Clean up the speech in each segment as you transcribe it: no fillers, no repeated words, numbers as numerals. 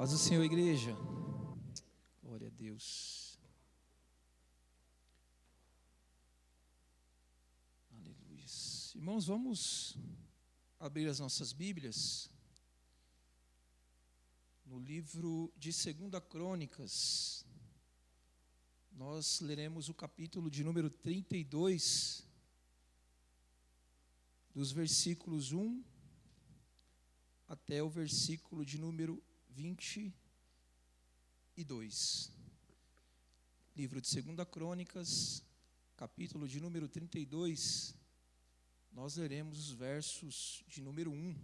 Paz do Senhor, igreja. Glória a Deus. Aleluia. Irmãos, vamos abrir as nossas Bíblias no livro de 2 Crônicas. Nós leremos o capítulo de número 32, dos versículos 1 até o versículo de número 22. Livro de 2 Crônicas, capítulo de número 32, nós leremos os versos de número 1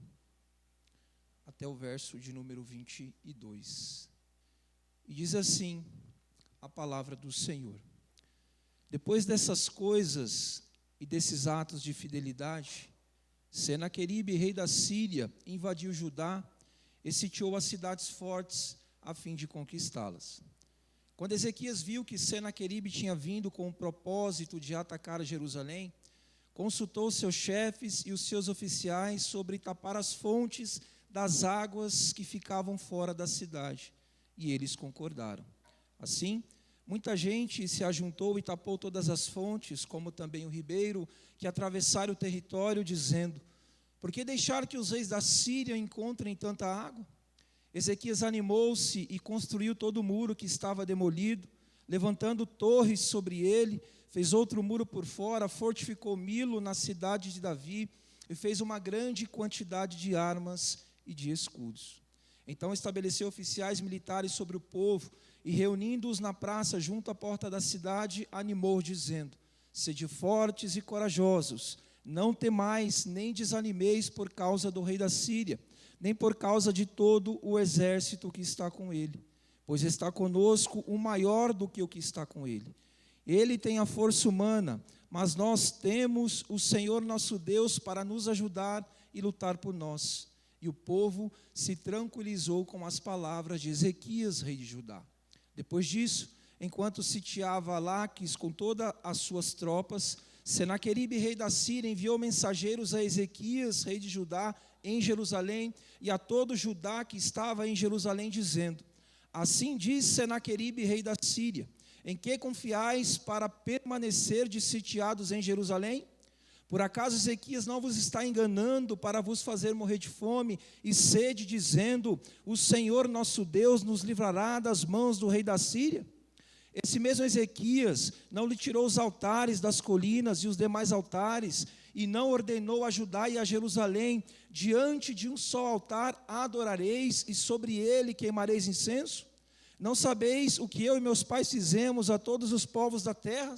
até o verso de número 22. E diz assim a palavra do Senhor: Depois dessas coisas e desses atos de fidelidade, Senaqueribe, rei da Síria, invadiu Judá e sitiou as cidades fortes a fim de conquistá-las. Quando Ezequias viu que Senaqueribe tinha vindo com o propósito de atacar Jerusalém, consultou seus chefes e os seus oficiais sobre tapar as fontes das águas que ficavam fora da cidade, e eles concordaram. Assim, muita gente se ajuntou e tapou todas as fontes, como também o ribeiro que atravessara o território, dizendo: Por que deixar que os reis da Síria encontrem tanta água? Ezequias animou-se e construiu todo o muro que estava demolido, levantando torres sobre ele, fez outro muro por fora, fortificou Milo na cidade de Davi e fez uma grande quantidade de armas e de escudos. Então estabeleceu oficiais militares sobre o povo e, reunindo-os na praça junto à porta da cidade, animou, dizendo: Sede fortes e corajosos, não temais nem desanimeis por causa do rei da Síria, nem por causa de todo o exército que está com ele, pois está conosco um maior do que o que está com ele. Ele tem a força humana, mas nós temos o Senhor nosso Deus para nos ajudar e lutar por nós. E o povo se tranquilizou com as palavras de Ezequias, rei de Judá. Depois disso, enquanto sitiava Laques com todas as suas tropas, Senaqueribe, rei da Síria, enviou mensageiros a Ezequias, rei de Judá, em Jerusalém, e a todo Judá que estava em Jerusalém, dizendo: Assim diz Senaqueribe, rei da Síria: Em que confiais para permanecer sitiados em Jerusalém? Por acaso Ezequias não vos está enganando para vos fazer morrer de fome e sede, dizendo: O Senhor nosso Deus nos livrará das mãos do rei da Síria? Esse mesmo Ezequias não lhe tirou os altares das colinas e os demais altares, e não ordenou a Judá e a Jerusalém: Diante de um só altar adorareis, e sobre ele queimareis incenso? Não sabeis o que eu e meus pais fizemos a todos os povos da terra?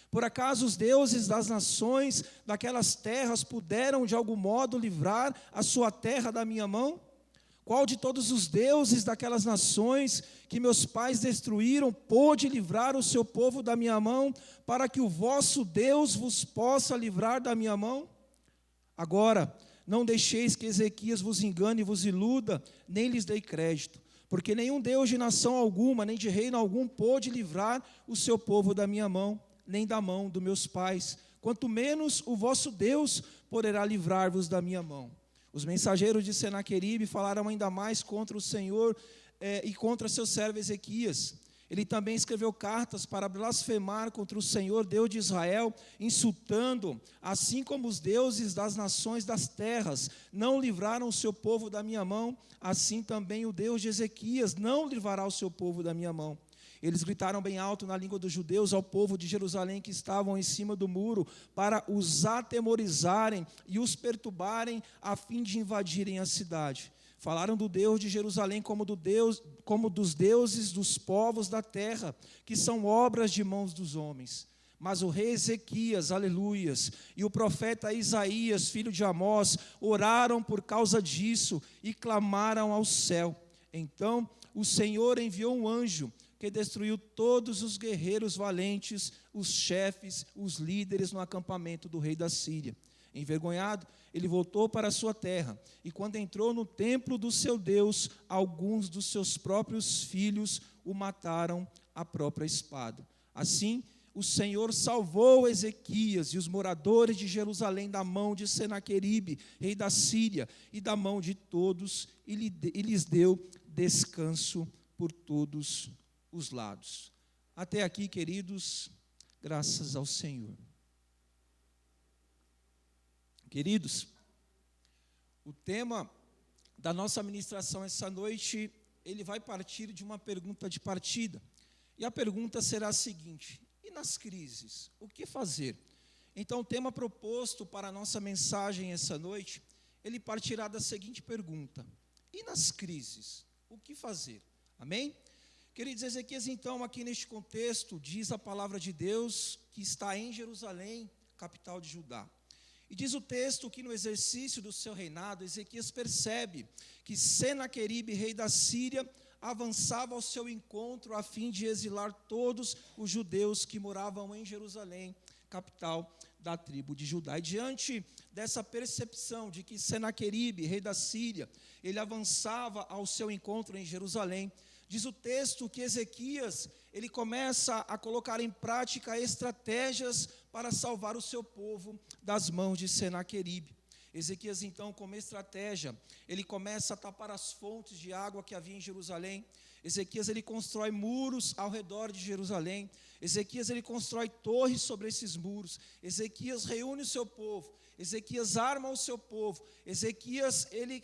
Por acaso os deuses das nações daquelas terras puderam de algum modo livrar a sua terra da minha mão? Qual de todos os deuses daquelas nações que meus pais destruíram pôde livrar o seu povo da minha mão, para que o vosso Deus vos possa livrar da minha mão? Agora, não deixeis que Ezequias vos engane e vos iluda, nem lhes dei crédito, porque nenhum Deus de nação alguma, nem de reino algum, pôde livrar o seu povo da minha mão, nem da mão dos meus pais, quanto menos o vosso Deus poderá livrar-vos da minha mão. Os mensageiros de Senaqueribe falaram ainda mais contra o Senhor e contra seu servo Ezequias. Ele também escreveu cartas para blasfemar contra o Senhor, Deus de Israel, insultando: Assim como os deuses das nações das terras não livraram o seu povo da minha mão, assim também o Deus de Ezequias não livrará o seu povo da minha mão. Eles gritaram bem alto na língua dos judeus ao povo de Jerusalém que estavam em cima do muro, para os atemorizarem e os perturbarem, a fim de invadirem a cidade. Falaram do Deus de Jerusalém como dos deuses dos povos da terra, que são obras de mãos dos homens. Mas o rei Ezequias, aleluias, e o profeta Isaías, filho de Amós, oraram por causa disso e clamaram ao céu. Então o Senhor enviou um anjo que destruiu todos os guerreiros valentes, os chefes, os líderes no acampamento do rei da Síria. Envergonhado, ele voltou para a sua terra, e quando entrou no templo do seu Deus, alguns dos seus próprios filhos o mataram à própria espada. Assim, o Senhor salvou Ezequias e os moradores de Jerusalém da mão de Senaqueribe, rei da Síria, e da mão de todos, e lhes deu descanso por todos os lados. Até aqui, queridos, graças ao Senhor. Queridos, o tema da nossa ministração essa noite, ele vai partir de uma pergunta de partida. E a pergunta será a seguinte: e nas crises, o que fazer? Então, o tema proposto para a nossa mensagem essa noite, ele partirá da seguinte pergunta: e nas crises, o que fazer? Amém? Queridos, Ezequias, então, aqui neste contexto, diz a palavra de Deus que está em Jerusalém, capital de Judá. E diz o texto que no exercício do seu reinado, Ezequias percebe que Senaqueribe, rei da Síria, avançava ao seu encontro a fim de exilar todos os judeus que moravam em Jerusalém, capital da tribo de Judá. E diante dessa percepção de que Senaqueribe, rei da Síria, ele avançava ao seu encontro em Jerusalém, diz o texto que Ezequias, ele começa a colocar em prática estratégias para salvar o seu povo das mãos de Senaqueribe. Ezequias, então, como estratégia, ele começa a tapar as fontes de água que havia em Jerusalém. Ezequias, ele constrói muros ao redor de Jerusalém. Ezequias, ele constrói torres sobre esses muros. Ezequias reúne o seu povo. Ezequias arma o seu povo. Ezequias, ele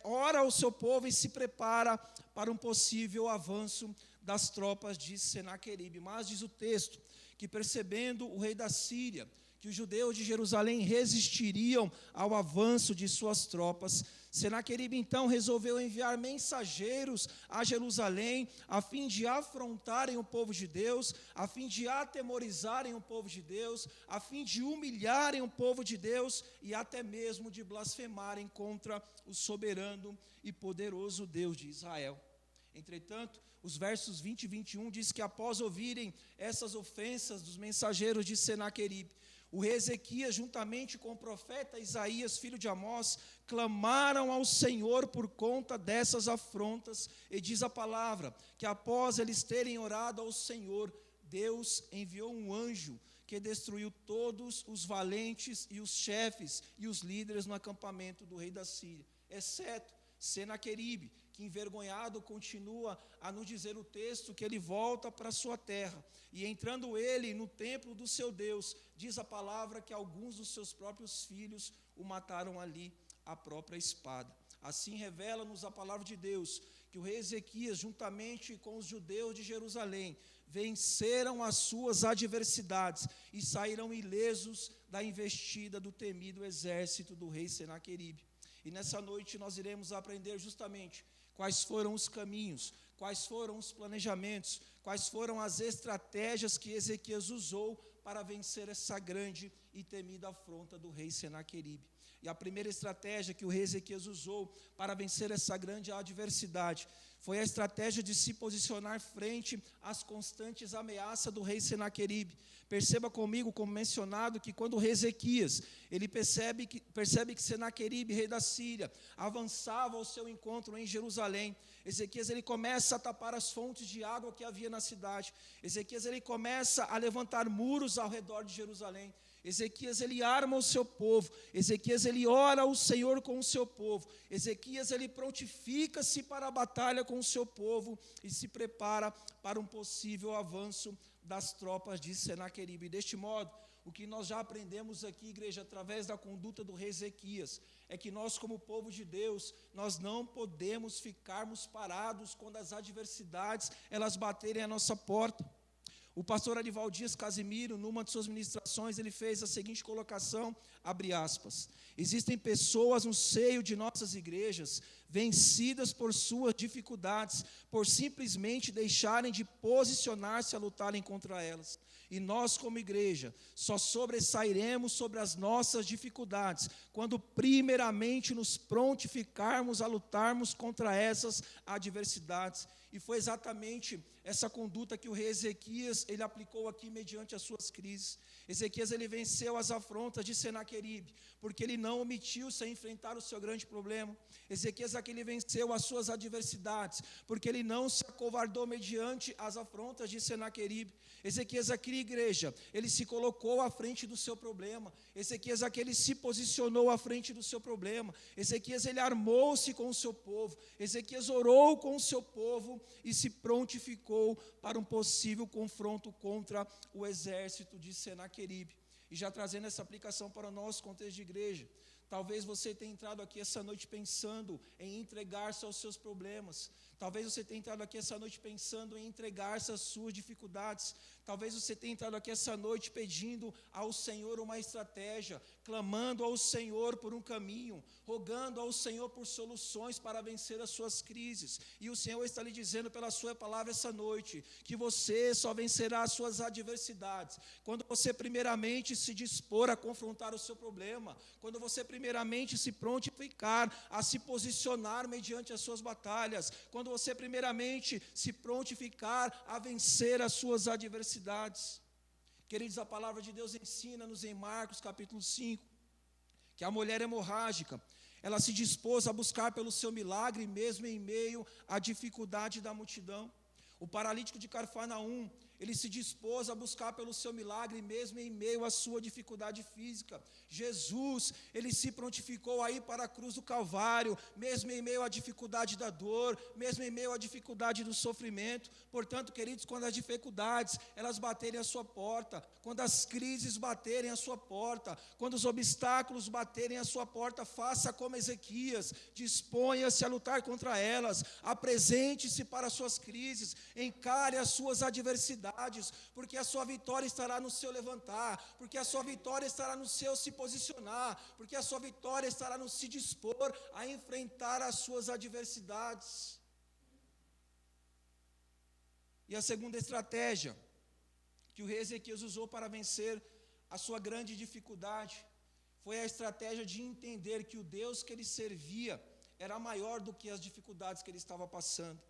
ora ao seu povo e se prepara para um possível avanço das tropas de Senaqueribe. Mas diz o texto que, percebendo o rei da Síria que os judeus de Jerusalém resistiriam ao avanço de suas tropas, Senaqueribe então resolveu enviar mensageiros a Jerusalém a fim de afrontarem o povo de Deus, a fim de atemorizarem o povo de Deus, a fim de humilharem o povo de Deus e até mesmo de blasfemarem contra o soberano e poderoso Deus de Israel. Entretanto, os versos 20 e 21 diz que após ouvirem essas ofensas dos mensageiros de Senaqueribe, o rei Ezequias, juntamente com o profeta Isaías, filho de Amós, clamaram ao Senhor por conta dessas afrontas, e diz a palavra, que após eles terem orado ao Senhor, Deus enviou um anjo, que destruiu todos os valentes e os chefes e os líderes no acampamento do rei da Síria, exceto Senaqueribe, que envergonhado continua a nos dizer o texto que ele volta para sua terra, e entrando ele no templo do seu Deus, diz a palavra que alguns dos seus próprios filhos o mataram ali à própria espada. Assim revela-nos a palavra de Deus, que o rei Ezequias, juntamente com os judeus de Jerusalém, venceram as suas adversidades e saíram ilesos da investida do temido exército do rei Senaqueribe. E nessa noite nós iremos aprender justamente quais foram os caminhos, quais foram os planejamentos, quais foram as estratégias que Ezequias usou para vencer essa grande e temida afronta do rei Senaqueribe. E a primeira estratégia que o rei Ezequias usou para vencer essa grande adversidade foi a estratégia de se posicionar frente às constantes ameaças do rei Senaqueribe. Perceba comigo, como mencionado, que quando o rei Ezequias, ele percebe que Senaqueribe, rei da Síria, avançava ao seu encontro em Jerusalém, Ezequias, ele começa a tapar as fontes de água que havia na cidade. Ezequias, ele começa a levantar muros ao redor de Jerusalém. Ezequias, ele arma o seu povo. Ezequias, ele ora ao Senhor com o seu povo. Ezequias, ele prontifica-se para a batalha com o seu povo e se prepara para um possível avanço das tropas de Senaqueribe. Deste modo, o que nós já aprendemos aqui, igreja, através da conduta do rei Ezequias, é que nós, como povo de Deus, nós não podemos ficarmos parados quando as adversidades, elas baterem a nossa porta. O pastor Arival Dias Casimiro, numa de suas ministrações, ele fez a seguinte colocação, abre aspas: existem pessoas no seio de nossas igrejas, vencidas por suas dificuldades, por simplesmente deixarem de posicionar-se a lutarem contra elas. E nós, como igreja, só sobressairemos sobre as nossas dificuldades, quando primeiramente nos prontificarmos a lutarmos contra essas adversidades. E foi exatamente essa conduta que o rei Ezequias, ele aplicou aqui mediante as suas crises. Ezequias ele venceu as afrontas de Senaqueribe, porque ele não omitiu-se a enfrentar o seu grande problema. Ezequias aqui ele venceu as suas adversidades, porque ele não se acovardou mediante as afrontas de Senaqueribe. Ezequias aqui, igreja, ele se colocou à frente do seu problema. Ezequias aqui ele se posicionou à frente do seu problema. Ezequias ele armou-se com o seu povo. Ezequias orou com o seu povo e se prontificou para um possível confronto contra o exército de Senaqueribe. E já trazendo essa aplicação para o nosso contexto de igreja, talvez você tenha entrado aqui essa noite pensando em entregar-se aos seus problemas. Talvez você tenha entrado aqui essa noite pensando em entregar-se às suas dificuldades. Talvez você tenha entrado aqui essa noite pedindo ao Senhor uma estratégia, clamando ao Senhor por um caminho, rogando ao Senhor por soluções para vencer as suas crises. E o Senhor está lhe dizendo pela sua palavra essa noite, que você só vencerá as suas adversidades quando você primeiramente se dispor a confrontar o seu problema, quando você primeiramente se prontificar a se posicionar mediante as suas batalhas, quando você primeiramente se prontificar a vencer as suas adversidades. Queridos, a palavra de Deus ensina-nos em Marcos capítulo 5, que a mulher hemorrágica, ela se dispôs a buscar pelo seu milagre, mesmo em meio à dificuldade da multidão. O paralítico de Cafarnaum, ele se dispôs a buscar pelo seu milagre, mesmo em meio à sua dificuldade física. Jesus, ele se prontificou a ir para a cruz do Calvário, mesmo em meio à dificuldade da dor, mesmo em meio à dificuldade do sofrimento. Portanto, queridos, quando as dificuldades, elas baterem a sua porta, quando as crises baterem a sua porta, quando os obstáculos baterem a sua porta, faça como Ezequias, disponha-se a lutar contra elas, apresente-se para as suas crises, encare as suas adversidades, porque a sua vitória estará no seu levantar, porque a sua vitória estará no seu se posicionar, porque a sua vitória estará no se dispor a enfrentar as suas adversidades. E a segunda estratégia que o rei Ezequias usou para vencer a sua grande dificuldade foi a estratégia de entender que o Deus que ele servia era maior do que as dificuldades que ele estava passando.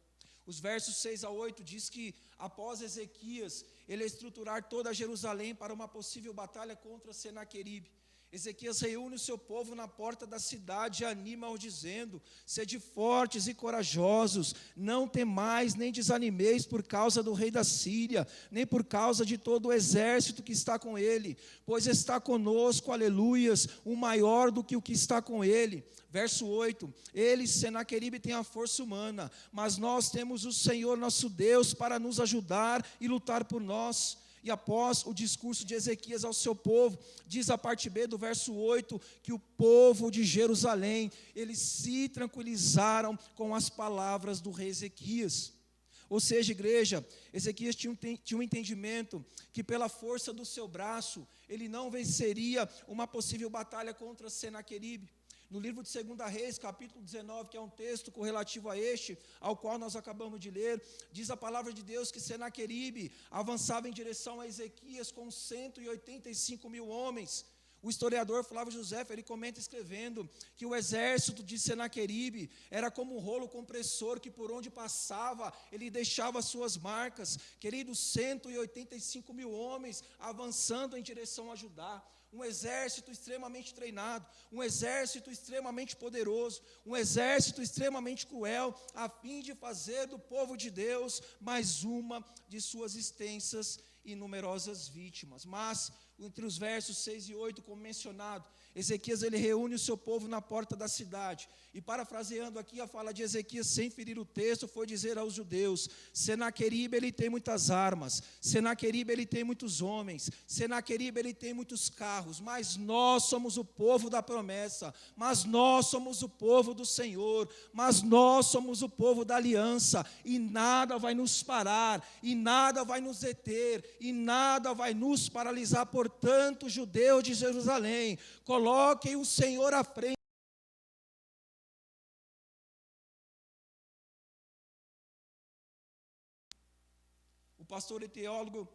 Os versos 6 a 8 diz que após Ezequias, ele estruturar toda Jerusalém para uma possível batalha contra Senaqueribe, Ezequias reúne o seu povo na porta da cidade e anima-os dizendo: sede fortes e corajosos, não temais nem desanimeis por causa do rei da Síria, nem por causa de todo o exército que está com ele, pois está conosco, aleluias, um maior do que o que está com ele. Verso 8, ele, Senaqueribe, tem a força humana, mas nós temos o Senhor nosso Deus para nos ajudar e lutar por nós. E após o discurso de Ezequias ao seu povo, diz a parte B do verso 8, que o povo de Jerusalém, eles se tranquilizaram com as palavras do rei Ezequias. Ou seja, igreja, Ezequias tinha um entendimento que pela força do seu braço, ele não venceria uma possível batalha contra Senaqueribe. No livro de 2 Reis, capítulo 19, que é um texto correlativo a este, ao qual nós acabamos de ler, diz a palavra de Deus que Senaqueribe avançava em direção a Ezequias com 185 mil homens. O historiador Flávio José, ele comenta escrevendo que o exército de Senaqueribe era como um rolo compressor que por onde passava, ele deixava suas marcas. Queridos, 185 mil homens avançando em direção a Judá. Um exército extremamente treinado, um exército extremamente poderoso, um exército extremamente cruel, a fim de fazer do povo de Deus mais uma de suas extensas e numerosas vítimas. Mas, entre os versos 6 e 8, como mencionado, Ezequias ele reúne o seu povo na porta da cidade, e parafraseando aqui a fala de Ezequias, sem ferir o texto, foi dizer aos judeus: Senaqueribe ele tem muitas armas, Senaqueribe ele tem muitos homens, Senaqueribe ele tem muitos carros, mas nós somos o povo da promessa, mas nós somos o povo do Senhor, mas nós somos o povo da aliança, e nada vai nos parar, e nada vai nos deter, e nada vai nos paralisar. Portanto, judeus de Jerusalém, coloquem o Senhor à frente. O pastor e teólogo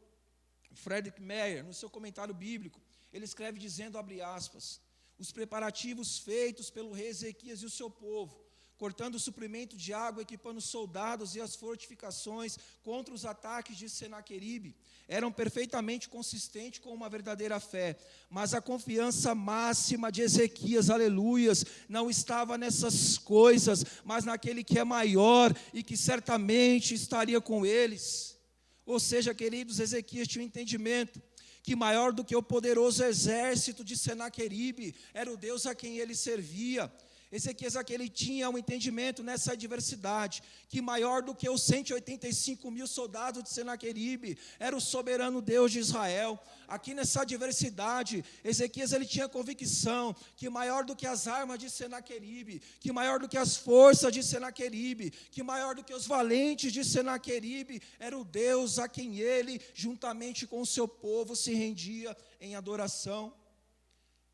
Frederick Meyer, no seu comentário bíblico, ele escreve dizendo, abre aspas, os preparativos feitos pelo rei Ezequias e o seu povo cortando o suprimento de água, equipando soldados e as fortificações contra os ataques de Senaqueribe. Eram perfeitamente consistentes com uma verdadeira fé, mas a confiança máxima de Ezequias, aleluias, não estava nessas coisas, mas naquele que é maior e que certamente estaria com eles. Ou seja, queridos, Ezequias tinha um entendimento que maior do que o poderoso exército de Senaqueribe era o Deus a quem ele servia. Ezequias aquele tinha um entendimento nessa adversidade, que maior do que os 185 mil soldados de Senaqueribe era o soberano Deus de Israel. Aqui nessa adversidade, Ezequias ele tinha convicção que maior do que as armas de Senaqueribe, que maior do que as forças de Senaqueribe, que maior do que os valentes de Senaqueribe, era o Deus a quem ele, juntamente com o seu povo, se rendia em adoração.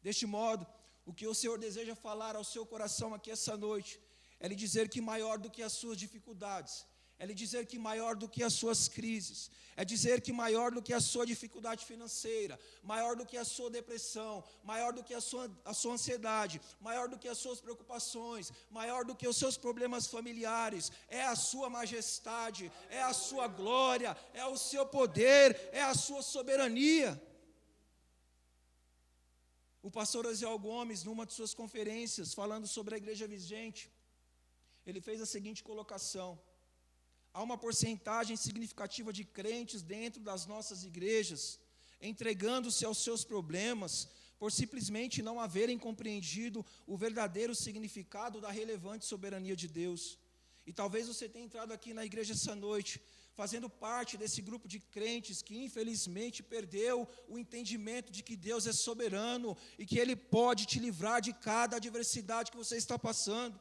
Deste modo, o que o Senhor deseja falar ao seu coração aqui essa noite, é lhe dizer que maior do que as suas dificuldades, é lhe dizer que maior do que as suas crises, é dizer que maior do que a sua dificuldade financeira, maior do que a sua depressão, maior do que a sua ansiedade, maior do que as suas preocupações, maior do que os seus problemas familiares, é a sua majestade, é a sua glória, é o seu poder, é a sua soberania. O pastor Osiel Gomes, numa de suas conferências, falando sobre a igreja vigente, ele fez a seguinte colocação: há uma porcentagem significativa de crentes dentro das nossas igrejas, entregando-se aos seus problemas, por simplesmente não haverem compreendido o verdadeiro significado da relevante soberania de Deus. E talvez você tenha entrado aqui na igreja essa noite, fazendo parte desse grupo de crentes que infelizmente perdeu o entendimento de que Deus é soberano e que Ele pode te livrar de cada adversidade que você está passando.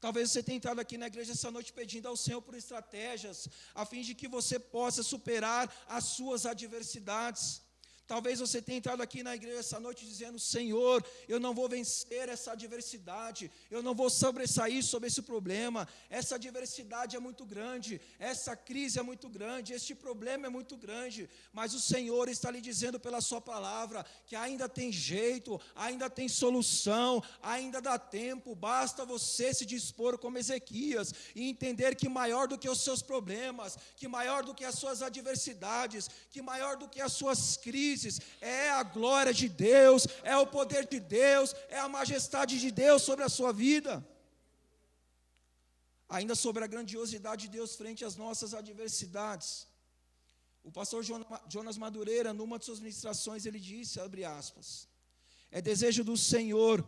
Talvez você tenha entrado aqui na igreja essa noite pedindo ao Senhor por estratégias, a fim de que você possa superar as suas adversidades. Talvez você tenha entrado aqui na igreja essa noite dizendo: Senhor, eu não vou vencer essa adversidade, eu não vou sobressair sobre esse problema, essa adversidade é muito grande, essa crise é muito grande, este problema é muito grande, mas o Senhor está lhe dizendo pela sua palavra, que ainda tem jeito, ainda tem solução, ainda dá tempo, basta você se dispor como Ezequias, e entender que maior do que os seus problemas, que maior do que as suas adversidades, que maior do que as suas crises, é a glória de Deus, é o poder de Deus, é a majestade de Deus sobre a sua vida. Ainda sobre a grandiosidade de Deus frente às nossas adversidades, o pastor Jonas Madureira, numa de suas ministrações, ele disse, abre aspas: é desejo do Senhor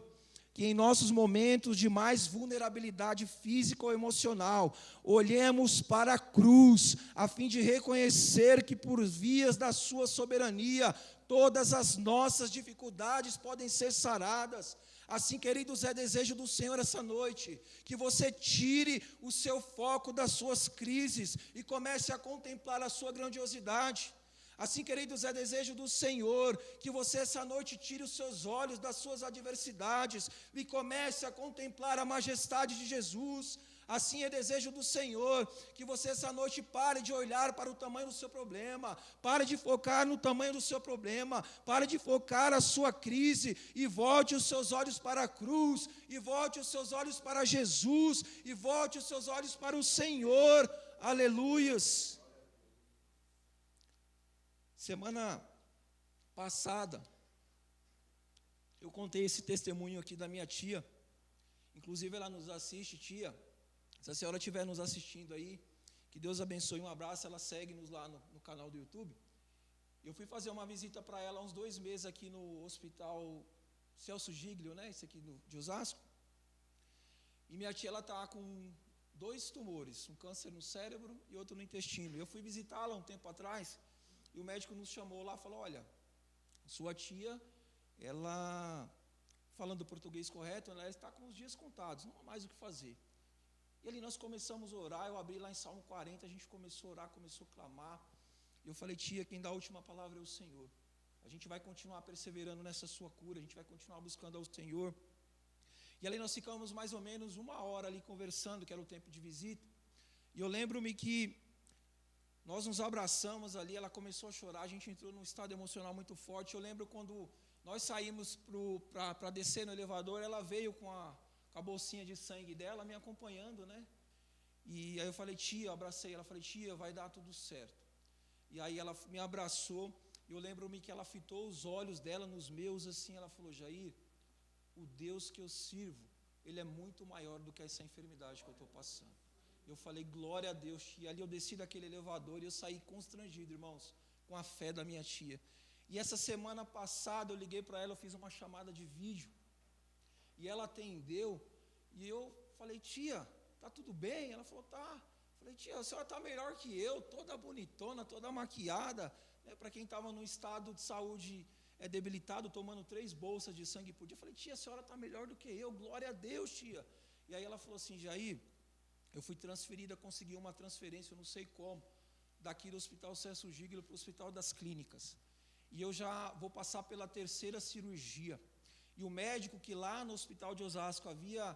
que em nossos momentos de mais vulnerabilidade física ou emocional, olhemos para a cruz, a fim de reconhecer que por vias da sua soberania, todas as nossas dificuldades podem ser saradas. Assim, queridos, é desejo do Senhor essa noite, que você tire o seu foco das suas crises e comece a contemplar a sua grandiosidade. Assim, queridos, é desejo do Senhor que você essa noite tire os seus olhos das suas adversidades e comece a contemplar a majestade de Jesus. Assim é desejo do Senhor que você essa noite pare de olhar para o tamanho do seu problema, pare de focar no tamanho do seu problema, pare de focar a sua crise e volte os seus olhos para a cruz, e volte os seus olhos para Jesus, e volte os seus olhos para o Senhor. Aleluias. Semana passada, eu contei esse testemunho aqui da minha tia, inclusive ela nos assiste, tia, se a senhora estiver nos assistindo aí, que Deus abençoe, um abraço, ela segue-nos lá no canal do YouTube. Eu fui fazer uma visita para ela há uns 2 meses aqui no hospital Celso Giglio, né, esse aqui de Osasco, e minha tia, ela está com 2 tumores, um câncer no cérebro e outro no intestino. Eu fui visitá-la um tempo atrás, e o médico nos chamou lá e falou: olha, sua tia, ela, falando português correto, ela está com os dias contados, não há mais o que fazer. E ali nós começamos a orar, eu abri lá em Salmo 40, a gente começou a orar, começou a clamar. E eu falei: tia, quem dá a última palavra é o Senhor. A gente vai continuar perseverando nessa sua cura, a gente vai continuar buscando ao Senhor. E ali nós ficamos mais ou menos 1 hora ali conversando, que era o tempo de visita. E eu lembro-me que nós nos abraçamos ali, ela começou a chorar, a gente entrou num estado emocional muito forte. Eu lembro quando nós saímos para descer no elevador, ela veio com a com a bolsinha de sangue dela, me acompanhando, né? E aí eu falei, tia, eu abracei ela, falei, tia, vai dar tudo certo. E aí ela me abraçou, e eu lembro-me que ela fitou os olhos dela nos meus, assim, ela falou, Jair, o Deus que eu sirvo, Ele é muito maior do que essa enfermidade que eu estou passando. Eu falei, glória a Deus, tia. E ali eu desci daquele elevador e eu saí constrangido, irmãos, com a fé da minha tia. E essa semana passada eu liguei para ela, eu fiz uma chamada de vídeo, e ela atendeu, e eu falei, tia, tá tudo bem? Ela falou, tá. Falei, tia, a senhora está melhor que eu, toda bonitona, toda maquiada, né, para quem estava num estado de saúde debilitado, tomando 3 bolsas de sangue por dia. Eu falei, tia, a senhora está melhor do que eu, glória a Deus, tia. E aí ela falou assim, Jair, eu fui transferida, consegui uma transferência, eu não sei como, daqui do Hospital Celso Gigli para o Hospital das Clínicas. E eu já vou passar pela 3ª cirurgia. E o médico que lá no Hospital de Osasco havia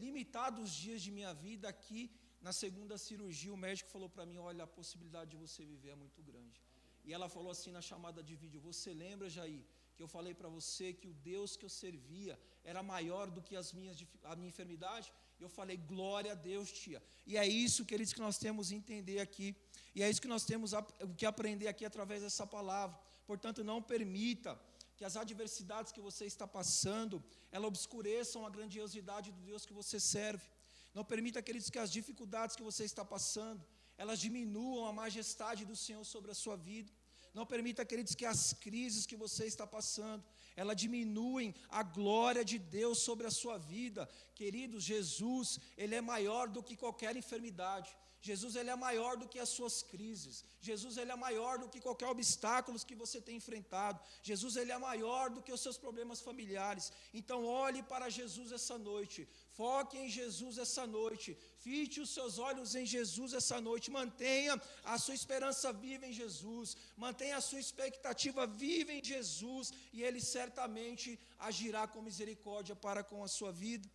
limitado os dias de minha vida, aqui na 2ª cirurgia, o médico falou para mim, olha, a possibilidade de você viver é muito grande. E ela falou assim na chamada de vídeo, você lembra, Jair, que eu falei para você que o Deus que eu servia era maior do que a minha enfermidade? Eu falei, glória a Deus, tia. E é isso, queridos, que nós temos que entender aqui. E é isso que nós temos que aprender aqui através dessa palavra. Portanto, não permita que as adversidades que você está passando, elas obscureçam a grandiosidade do Deus que você serve. Não permita, queridos, que as dificuldades que você está passando, elas diminuam a majestade do Senhor sobre a sua vida. Não permita, queridos, que as crises que você está passando, elas diminuem a glória de Deus sobre a sua vida. Queridos, Jesus, Ele é maior do que qualquer enfermidade. Jesus, Ele é maior do que as suas crises. Jesus, Ele é maior do que qualquer obstáculo que você tem enfrentado. Jesus, Ele é maior do que os seus problemas familiares. Então, olhe para Jesus essa noite. Foque em Jesus essa noite. Fite os seus olhos em Jesus essa noite. Mantenha a sua esperança viva em Jesus. Mantenha a sua expectativa viva em Jesus. E Ele certamente agirá com misericórdia para com a sua vida.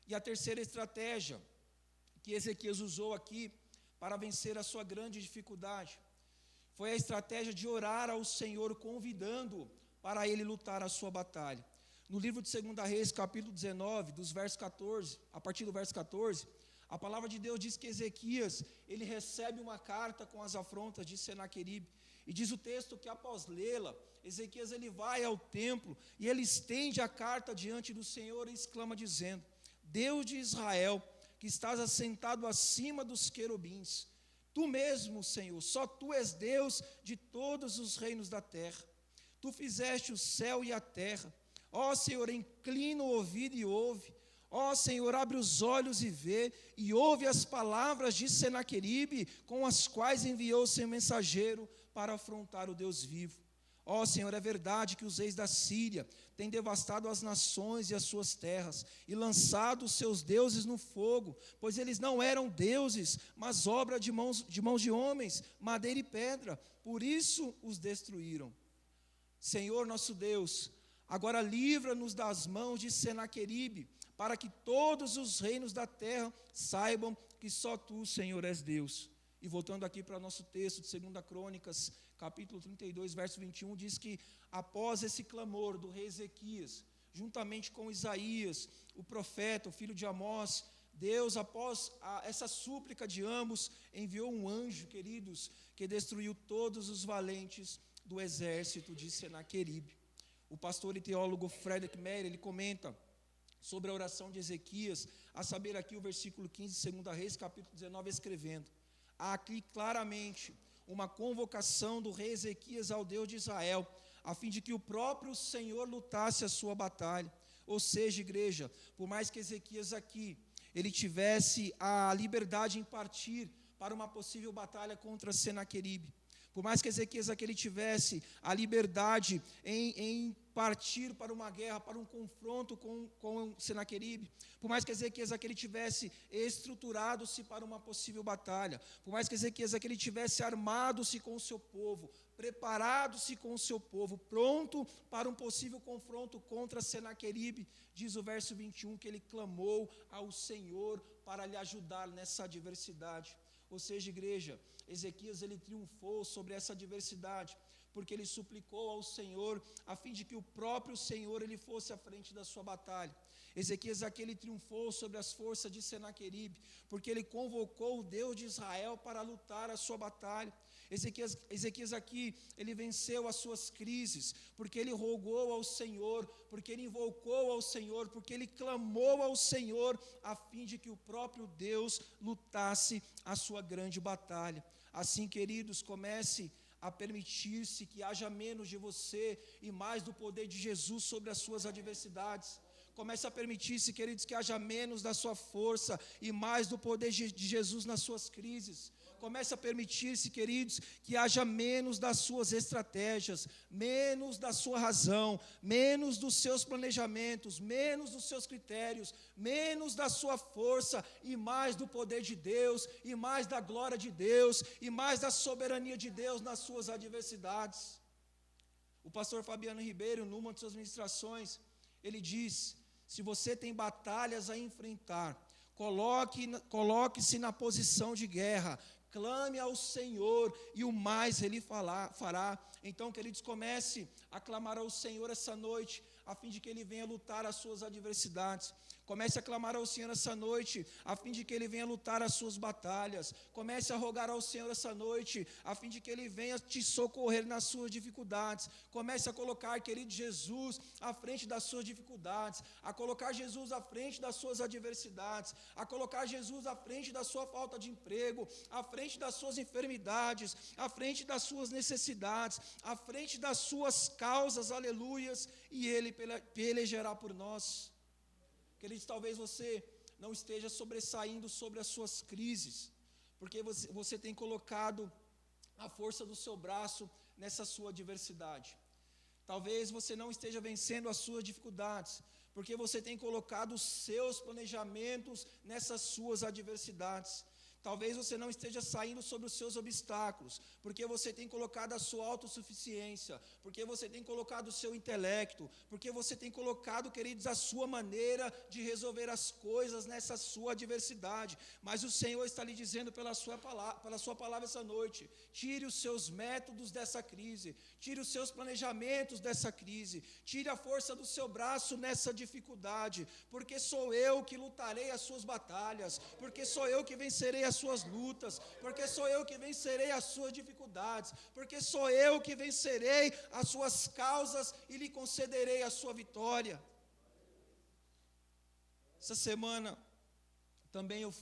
E a 3ª estratégia que Ezequias usou aqui para vencer a sua grande dificuldade foi a estratégia de orar ao Senhor, convidando-o para ele lutar a sua batalha. No livro de 2 Reis, capítulo 19, dos versos 14, a partir do verso 14, a palavra de Deus diz que Ezequias, ele recebe uma carta com as afrontas de Senaqueribe, e diz o texto que após lê-la, Ezequias ele vai ao templo e ele estende a carta diante do Senhor e exclama dizendo, Deus de Israel, que estás assentado acima dos querubins, tu mesmo, Senhor, só tu és Deus de todos os reinos da terra. Tu fizeste o céu e a terra. Ó Senhor, inclina o ouvido e ouve. Ó Senhor, abre os olhos e vê, e ouve as palavras de Senaqueribe, com as quais enviou seu mensageiro para afrontar o Deus vivo. Ó Senhor, é verdade que os reis da Síria têm devastado as nações e as suas terras, e lançado os seus deuses no fogo, pois eles não eram deuses, mas obra de mãos de homens, madeira e pedra, por isso os destruíram. Senhor nosso Deus, agora livra-nos das mãos de Senaqueribe, para que todos os reinos da terra saibam que só tu, Senhor, és Deus. E voltando aqui para o nosso texto de 2 Crônicas, capítulo 32, verso 21, diz que após esse clamor do rei Ezequias, juntamente com Isaías, o profeta, o filho de Amós, Deus, após essa súplica de ambos, enviou um anjo, queridos, que destruiu todos os valentes do exército de Senaqueribe. O pastor e teólogo Frederick Meyer, ele comenta sobre a oração de Ezequias, a saber aqui o versículo 15 de 2 Reis, capítulo 19, escrevendo, há aqui claramente uma convocação do rei Ezequias ao Deus de Israel, a fim de que o próprio Senhor lutasse a sua batalha. Ou seja, igreja, por mais que Ezequias aqui, ele tivesse a liberdade em partir para uma possível batalha contra Senaqueribe, por mais que Ezequias aqui ele tivesse a liberdade em partir para uma guerra, para um confronto com Senaqueribe, por mais que Ezequias aqui ele tivesse estruturado-se para uma possível batalha, por mais que Ezequias aqui ele tivesse armado-se com o seu povo, preparado-se com o seu povo, pronto para um possível confronto contra Senaqueribe, diz o verso 21 que ele clamou ao Senhor para lhe ajudar nessa adversidade. Ou seja, igreja, Ezequias ele triunfou sobre essa adversidade, porque ele suplicou ao Senhor, a fim de que o próprio Senhor ele fosse à frente da sua batalha. Ezequias aqui ele triunfou sobre as forças de Senaqueribe, porque ele convocou o Deus de Israel para lutar a sua batalha. Ezequias aqui, ele venceu as suas crises, porque ele rogou ao Senhor, porque ele invocou ao Senhor, porque ele clamou ao Senhor, a fim de que o próprio Deus lutasse a sua grande batalha. Assim, queridos, comece a permitir-se que haja menos de você e mais do poder de Jesus sobre as suas adversidades. Comece a permitir-se, queridos, que haja menos da sua força e mais do poder de Jesus nas suas crises. Comece a permitir-se, queridos, que haja menos das suas estratégias, menos da sua razão, menos dos seus planejamentos, menos dos seus critérios, menos da sua força e mais do poder de Deus, e mais da glória de Deus, e mais da soberania de Deus nas suas adversidades. O pastor Fabiano Ribeiro, numa de suas ministrações, ele diz: se você tem batalhas a enfrentar, coloque-se na posição de guerra, clame ao Senhor e o mais Ele fará. Então, queridos, comece a clamar ao Senhor essa noite, a fim de que Ele venha lutar as suas adversidades. Comece a clamar ao Senhor essa noite, a fim de que Ele venha lutar as suas batalhas. Comece a rogar ao Senhor essa noite, a fim de que Ele venha te socorrer nas suas dificuldades. Comece a colocar, querido Jesus, à frente das suas dificuldades, a colocar Jesus à frente das suas adversidades, a colocar Jesus à frente da sua falta de emprego, à frente das suas enfermidades, à frente das suas necessidades, à frente das suas causas, aleluias, e Ele pelejará por nós. Queridos, talvez você não esteja sobressaindo sobre as suas crises, porque você tem colocado a força do seu braço nessa sua adversidade. Talvez você não esteja vencendo as suas dificuldades, porque você tem colocado os seus planejamentos nessas suas adversidades. Talvez você não esteja saindo sobre os seus obstáculos, porque você tem colocado a sua autossuficiência, porque você tem colocado o seu intelecto, porque você tem colocado, queridos, a sua maneira de resolver as coisas nessa sua adversidade. Mas o Senhor está lhe dizendo pela sua palavra essa noite: tire os seus métodos dessa crise, tire os seus planejamentos dessa crise, tire a força do seu braço nessa dificuldade, porque sou eu que lutarei as suas batalhas, porque sou eu que vencerei as suas lutas, porque sou eu que vencerei as suas dificuldades, porque sou eu que vencerei as suas causas e lhe concederei a sua vitória. Essa semana também eu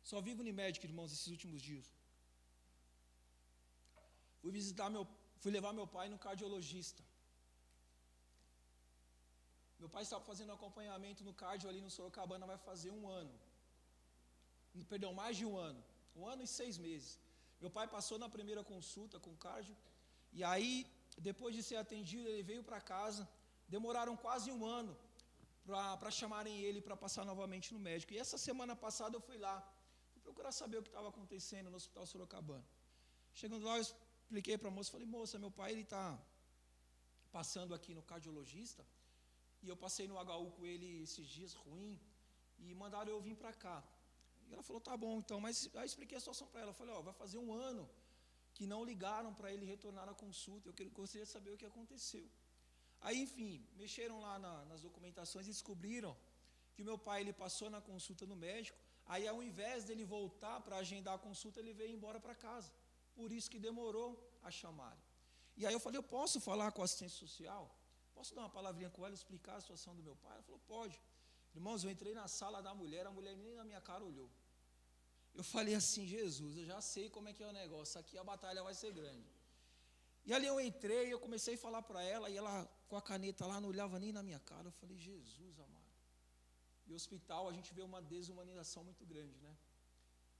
só vivo Unimed, irmãos, esses últimos dias. Fui levar meu pai no cardiologista. Meu pai estava fazendo acompanhamento no cardio ali no Sorocabana, vai fazer mais de um ano e 6 meses. Meu pai passou na primeira consulta com o cardio, e aí, depois de ser atendido, ele veio para casa. Demoraram quase um ano para chamarem ele para passar novamente no médico. E essa semana passada eu fui lá, procurar saber o que estava acontecendo no Hospital Sorocabana. Chegando lá, eu expliquei para a moça, falei: moça, meu pai está passando aqui no cardiologista, e eu passei no HU com ele esses dias, ruim, e mandaram eu vir para cá. E ela falou: tá bom, então. Mas aí eu expliquei a situação para ela. Eu falei: vai fazer um ano que não ligaram para ele retornar à consulta. Eu gostaria de saber o que aconteceu. Aí, enfim, mexeram lá nas documentações e descobriram que o meu pai ele passou na consulta no médico. Aí, ao invés dele voltar para agendar a consulta, ele veio embora para casa. Por isso que demorou a chamarem. E aí eu falei: eu posso falar com a assistência social? Posso dar uma palavrinha com ela, explicar a situação do meu pai? Ela falou: pode. Irmãos, eu entrei na sala da mulher, a mulher nem na minha cara olhou. Eu falei assim: Jesus, eu já sei como é que é o negócio, aqui a batalha vai ser grande. E ali eu entrei, eu comecei a falar para ela, e ela com a caneta lá não olhava nem na minha cara. Eu falei: Jesus amado. E o hospital a gente vê uma desumanização muito grande, né?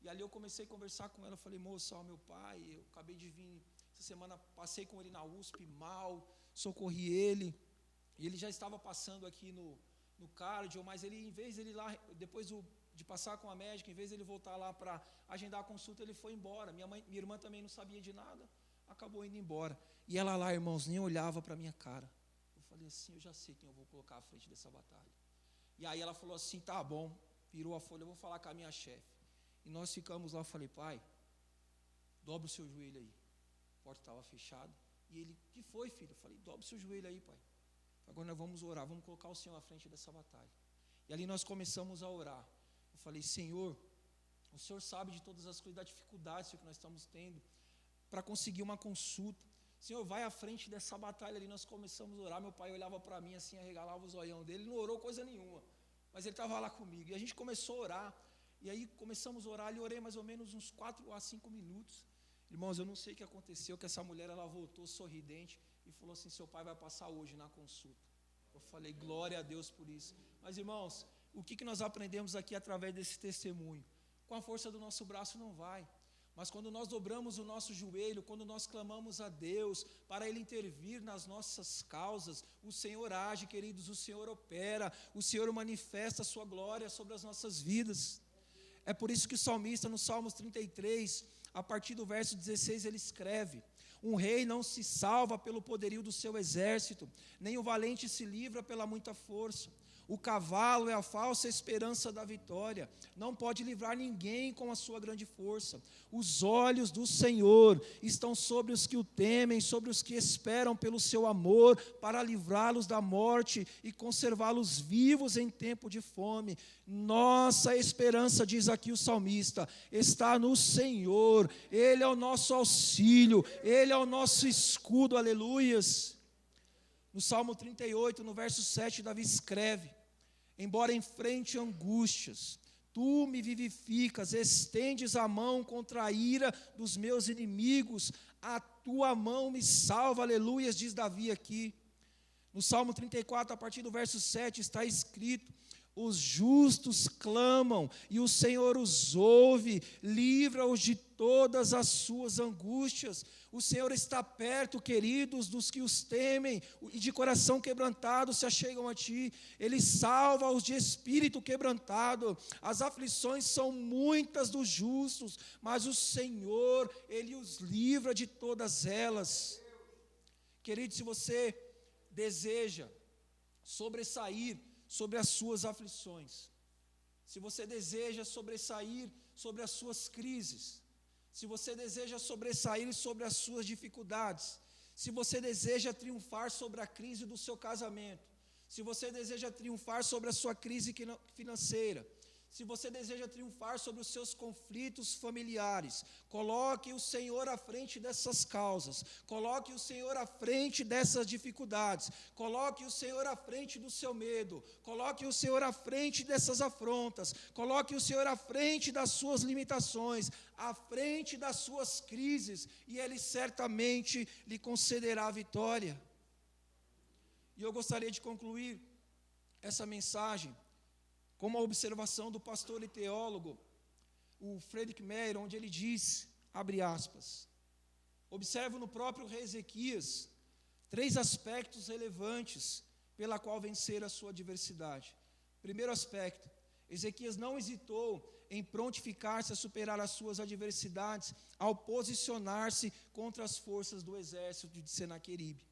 E ali eu comecei a conversar com ela, eu falei: moça, meu pai, eu acabei de vir, essa semana passei com ele na USP, mal, socorri ele, e ele já estava passando aqui no cardio, mas ele, em vez dele ir lá, depois de passar com a médica, em vez dele voltar lá para agendar a consulta, ele foi embora. Minha irmã também não sabia de nada, acabou indo embora. E ela lá, irmãos, nem olhava para a minha cara. Eu falei assim: eu já sei quem eu vou colocar à frente dessa batalha. E aí ela falou assim: tá bom, virou a folha, eu vou falar com a minha chefe. E nós ficamos lá, eu falei: pai, dobra o seu joelho aí. A porta estava fechada, E ele, o que foi, filho? Eu falei, dobre seu joelho aí, pai. Agora nós vamos orar, vamos colocar o Senhor à frente dessa batalha. E ali nós começamos a orar. Eu falei, Senhor, o Senhor sabe de todas as coisas, das dificuldades que nós estamos tendo para conseguir uma consulta. Senhor, vai à frente dessa batalha ali. Nós começamos a orar. Meu pai olhava para mim assim, arregalava o zoião dele. Ele não orou coisa nenhuma, mas ele estava lá comigo. E a gente começou a orar. E aí começamos a orar. Eu orei mais ou menos uns 4 a 5 minutos. Irmãos, eu não sei o que aconteceu, que essa mulher, ela voltou sorridente e falou assim, seu pai vai passar hoje na consulta. Eu falei, glória a Deus por isso. Mas, irmãos, o que nós aprendemos aqui através desse testemunho? Com a força do nosso braço não vai. Mas quando nós dobramos o nosso joelho, quando nós clamamos a Deus para Ele intervir nas nossas causas, o Senhor age, queridos, o Senhor opera, o Senhor manifesta a sua glória sobre as nossas vidas. É por isso que o salmista, no Salmos 33, a partir do verso 16, ele escreve, um rei não se salva pelo poderio do seu exército, nem o valente se livra pela muita força. O cavalo é a falsa esperança da vitória, não pode livrar ninguém com a sua grande força. Os olhos do Senhor estão sobre os que o temem, sobre os que esperam pelo seu amor, para livrá-los da morte e conservá-los vivos em tempo de fome. Nossa esperança, diz aqui o salmista, está no Senhor. Ele é o nosso auxílio, Ele é o nosso escudo, aleluias. No Salmo 38, no verso 7, Davi escreve, embora enfrente angústias, tu me vivificas, estendes a mão contra a ira dos meus inimigos, a tua mão me salva, aleluias, diz Davi aqui. No Salmo 34, a partir do verso 7, está escrito, os justos clamam e o Senhor os ouve, livra-os de todas as suas angústias. O Senhor está perto, queridos, dos que os temem e de coração quebrantado se achegam a ti. Ele salva-os de espírito quebrantado. As aflições são muitas dos justos, mas o Senhor, Ele os livra de todas elas. Querido, se você deseja sobressair sobre as suas aflições, se você deseja sobressair sobre as suas crises, se você deseja sobressair sobre as suas dificuldades, se você deseja triunfar sobre a crise do seu casamento, se você deseja triunfar sobre a sua crise financeira, se você deseja triunfar sobre os seus conflitos familiares, coloque o Senhor à frente dessas causas, coloque o Senhor à frente dessas dificuldades, coloque o Senhor à frente do seu medo, coloque o Senhor à frente dessas afrontas, coloque o Senhor à frente das suas limitações, à frente das suas crises, e Ele certamente lhe concederá a vitória. E eu gostaria de concluir essa mensagem com uma observação do pastor e teólogo, o Frederick Meyer, onde ele diz, abre aspas, observo no próprio rei Ezequias 3 aspectos relevantes pela qual vencer a sua adversidade. Primeiro aspecto, Ezequias não hesitou em prontificar-se a superar as suas adversidades ao posicionar-se contra as forças do exército de Senaqueribe.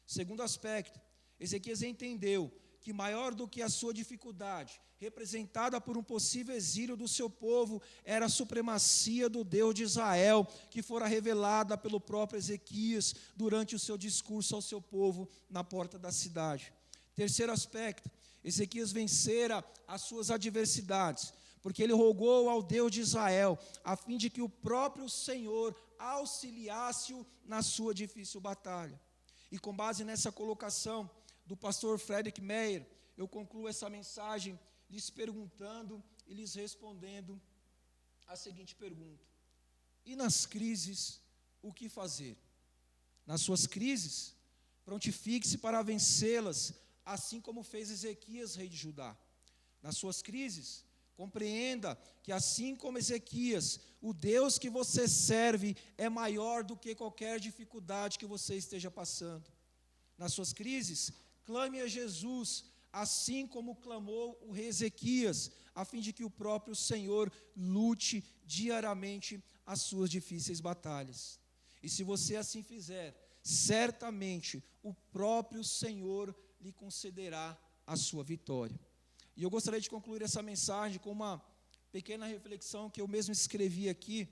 Segundo aspecto, Ezequias entendeu que maior do que a sua dificuldade, representada por um possível exílio do seu povo, era a supremacia do Deus de Israel, que fora revelada pelo próprio Ezequias durante o seu discurso ao seu povo na porta da cidade. Terceiro aspecto, Ezequias vencera as suas adversidades, porque ele rogou ao Deus de Israel, a fim de que o próprio Senhor auxiliasse-o na sua difícil batalha. E com base nessa colocação do pastor Frederick Meyer, eu concluo essa mensagem lhes perguntando e lhes respondendo a seguinte pergunta: e nas crises, o que fazer? Nas suas crises, prontifique-se para vencê-las, assim como fez Ezequias, rei de Judá. Nas suas crises, compreenda que assim como Ezequias, o Deus que você serve é maior do que qualquer dificuldade que você esteja passando. Nas suas crises, clame a Jesus, assim como clamou o rei Ezequias, a fim de que o próprio Senhor lute diariamente as suas difíceis batalhas. E se você assim fizer, certamente o próprio Senhor lhe concederá a sua vitória. E eu gostaria de concluir essa mensagem com uma pequena reflexão que eu mesmo escrevi aqui,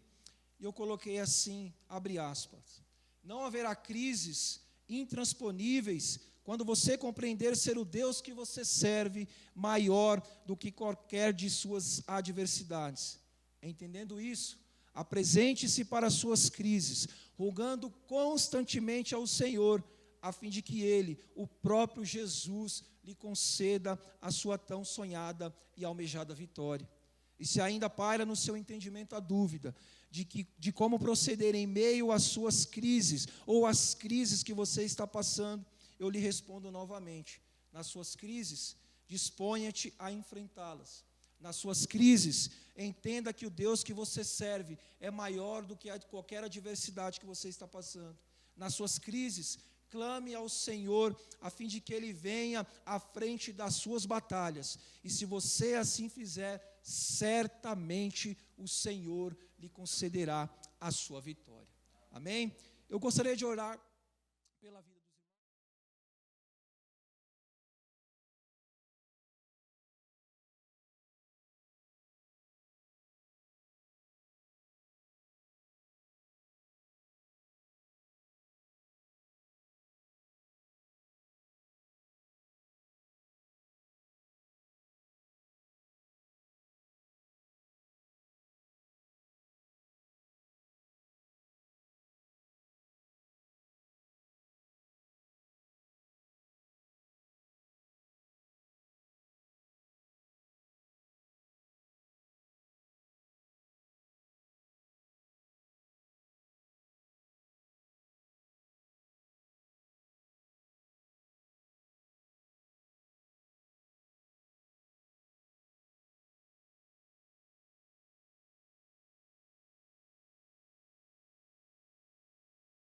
e eu coloquei assim, abre aspas: Não haverá crises intransponíveis quando você compreender ser o Deus que você serve maior do que qualquer de suas adversidades. Entendendo isso, apresente-se para as suas crises, rogando constantemente ao Senhor, a fim de que Ele, o próprio Jesus, lhe conceda a sua tão sonhada e almejada vitória. E se ainda paira no seu entendimento a dúvida de como proceder em meio às suas crises, ou às crises que você está passando, eu lhe respondo novamente: nas suas crises, disponha-te a enfrentá-las. Nas suas crises, entenda que o Deus que você serve é maior do que qualquer adversidade que você está passando. Nas suas crises, clame ao Senhor, a fim de que Ele venha à frente das suas batalhas. E se você assim fizer, certamente o Senhor lhe concederá a sua vitória. Amém? Eu gostaria de orar pela vida.